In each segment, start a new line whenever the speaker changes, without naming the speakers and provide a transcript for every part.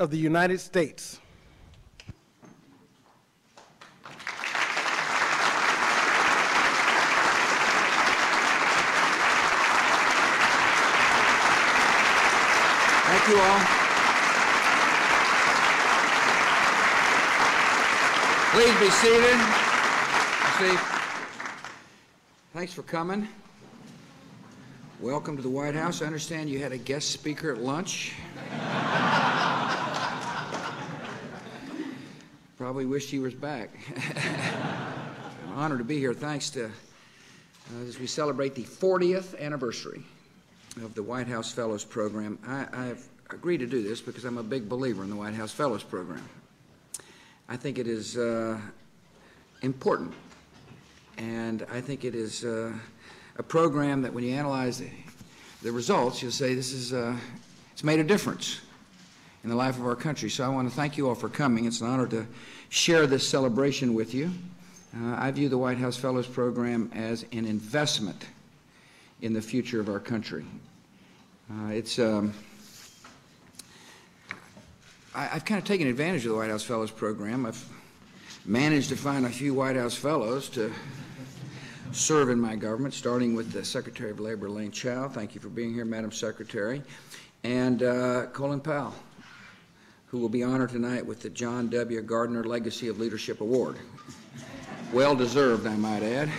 of the United States.
Thank you all. Please be seated. Thanks for coming. Welcome to the White House. I understand you had a guest speaker at lunch. Probably wished he was back. I'm honored to be here. Thanks to, as we celebrate the 40th anniversary of the White House Fellows Program. I've agreed to do this because I'm a big believer in the White House Fellows Program. I think it is important, and I think it is a program that when you analyze the results, you'll say this is it's made a difference in the life of our country. So I want to thank you all for coming. It's an honor to share this celebration with you. I view the White House Fellows Program as an investment in the future of our country. I've kind of taken advantage of the White House Fellows Program. I've managed to find a few White House Fellows to serve in my government, starting with the Secretary of Labor, Elaine Chao. Thank you for being here, Madam Secretary. And Colin Powell, who will be honored tonight with the John W. Gardner Legacy of Leadership Award. Well deserved, I might add.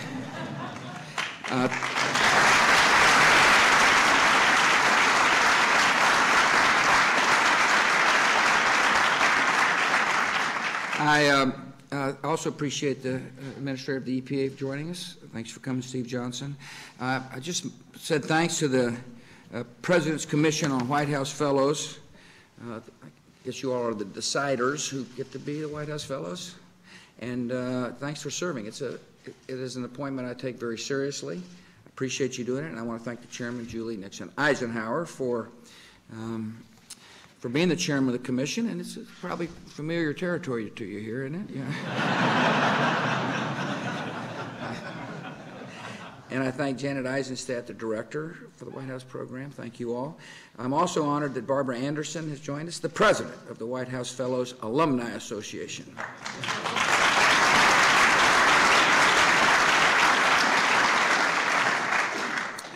I also appreciate the Administrator of the EPA joining us. Thanks for coming, Steve Johnson. I just said thanks to the President's Commission on White House Fellows. I guess you all are the deciders who get to be the White House Fellows. And thanks for serving. It is an appointment I take very seriously. I appreciate you doing it, and I want to thank the Chairman, Julie Nixon Eisenhower, for being the chairman of the commission, and it's probably familiar territory to you here, isn't it? Yeah. And I thank Janet Eisenstadt, the director for the White House program. Thank you all. I'm also honored that Barbara Anderson has joined us, the president of the White House Fellows Alumni Association.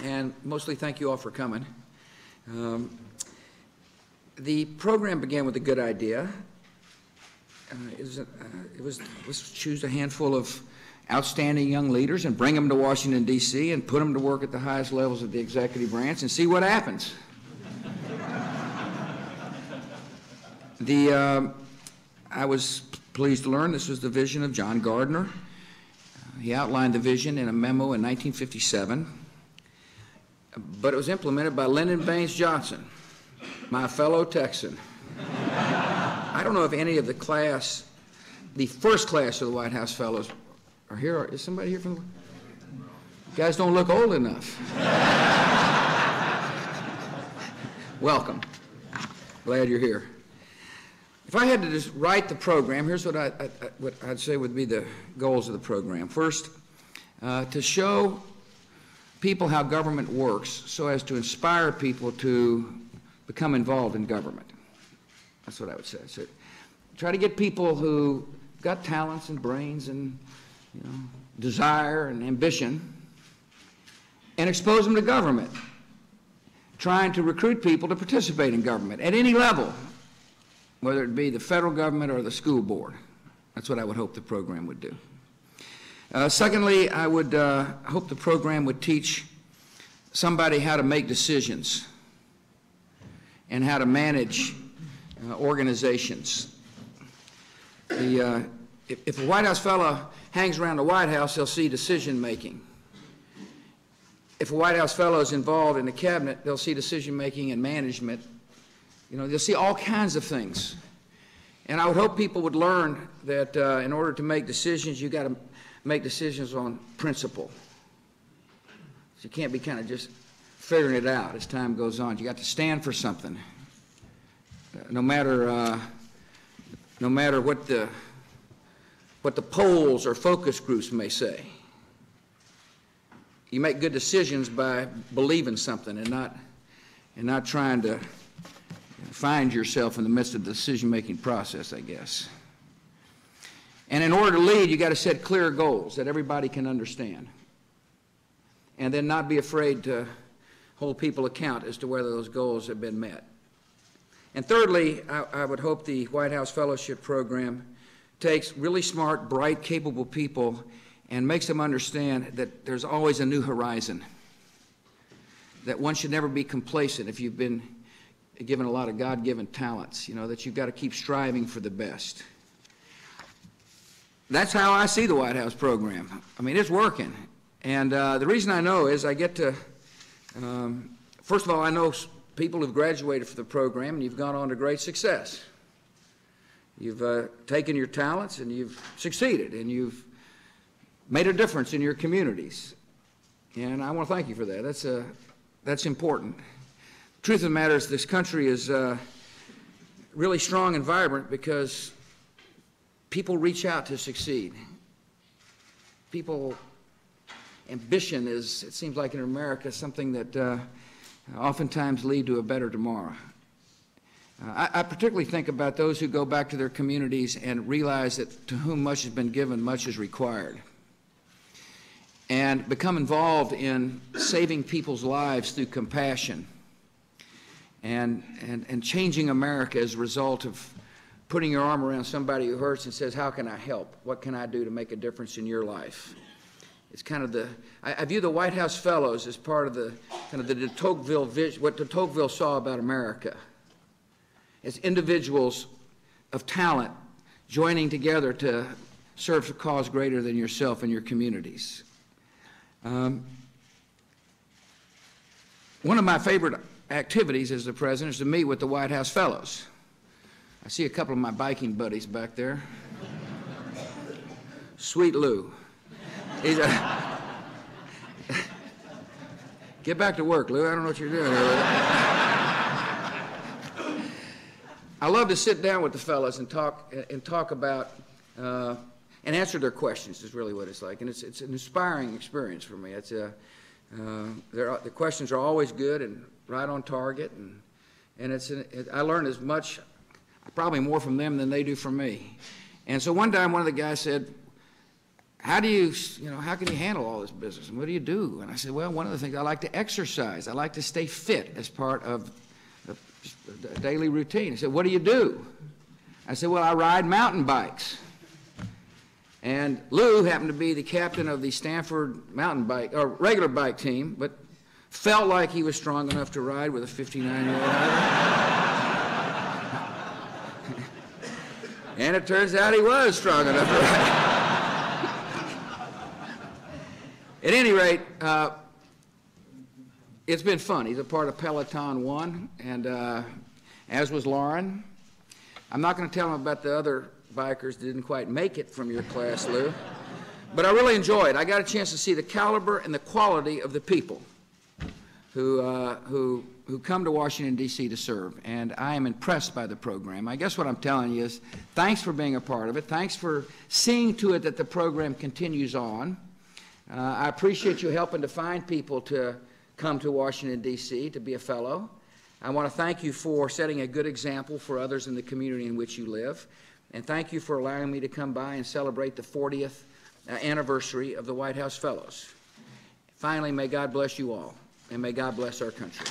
And mostly thank you all for coming. The program began with a good idea. Let's choose a handful of outstanding young leaders and bring them to Washington, D.C. and put them to work at the highest levels of the executive branch and see what happens. I was pleased to learn this was the vision of John Gardner. He outlined the vision in a memo in 1957, but it was implemented by Lyndon Baines Johnson, my fellow Texan. I don't know if any of the first class of the White House Fellows are here. Is somebody here from the... You guys don't look old enough. Welcome. Glad you're here. If I had to just write the program, here's what I'd say would be the goals of the program. First, to show people how government works so as to inspire people to become involved in government. That's what I would say. So try to get people who got talents and brains and desire and ambition and expose them to government, trying to recruit people to participate in government at any level, whether it be the federal government or the school board. That's what I would hope the program would do. Secondly, I would hope the program would teach somebody how to make decisions and how to manage organizations. If a White House fellow hangs around the White House, he'll see decision making. If a White House fellow is involved in the cabinet, they'll see decision making and management. They'll see all kinds of things. And I would hope people would learn that in order to make decisions, you've got to make decisions on principle. So you can't be kind of just figuring it out as time goes on. You got to stand for something, no matter what the polls or focus groups may say. You make good decisions by believing something and not trying to find yourself in the midst of the decision-making process, I guess. And in order to lead, you got to set clear goals that everybody can understand. And then not be afraid to hold people account as to whether those goals have been met. And thirdly, I would hope the White House Fellowship Program takes really smart, bright, capable people and makes them understand that there's always a new horizon, that one should never be complacent if you've been given a lot of God-given talents, that you've got to keep striving for the best. That's how I see the White House program. I mean, it's working. And the reason I know is I get to, first of all, I know people who've graduated from the program and you've gone on to great success. You've taken your talents and you've succeeded and you've made a difference in your communities. And I want to thank you for that. That's important. The truth of the matter is this country is really strong and vibrant because people reach out to succeed. Ambition is, it seems like in America, something that oftentimes lead to a better tomorrow. I particularly think about those who go back to their communities and realize that to whom much has been given, much is required, and become involved in saving people's lives through compassion and changing America as a result of putting your arm around somebody who hurts and says, how can I help? What can I do to make a difference in your life? It's kind of I view the White House Fellows as part of the de Tocqueville vision, what de Tocqueville saw about America, as individuals of talent joining together to serve a cause greater than yourself and your communities. One of my favorite activities as the president is to meet with the White House Fellows. I see a couple of my biking buddies back there. Sweet Lou. Get back to work, Lou. I don't know what you're doing here. I love to sit down with the fellows and talk about and answer their questions. Is really what it's like, and it's an inspiring experience for me. The questions are always good and right on target, and I learn as much, probably more from them than they do from me. And so one time, one of the guys said, how can you handle all this business? And what do you do? And I said, well, one of the things, I like to exercise. I like to stay fit as part of the daily routine. He said, what do you do? I said, well, I ride mountain bikes. And Lou happened to be the captain of the Stanford mountain bike, or regular bike team, but felt like he was strong enough to ride with a 59-year-old. And it turns out he was strong enough to ride. At any rate, it's been fun. He's a part of Peloton One, and as was Lauren. I'm not going to tell him about the other bikers that didn't quite make it from your class, Lou, but I really enjoyed it. I got a chance to see the caliber and the quality of the people who come to Washington, D.C. to serve, and I am impressed by the program. I guess what I'm telling you is thanks for being a part of it. Thanks for seeing to it that the program continues on. I appreciate you helping to find people to come to Washington, D.C. to be a fellow. I want to thank you for setting a good example for others in the community in which you live. And thank you for allowing me to come by and celebrate the 40th anniversary of the White House Fellows. Finally, may God bless you all, and may God bless our country.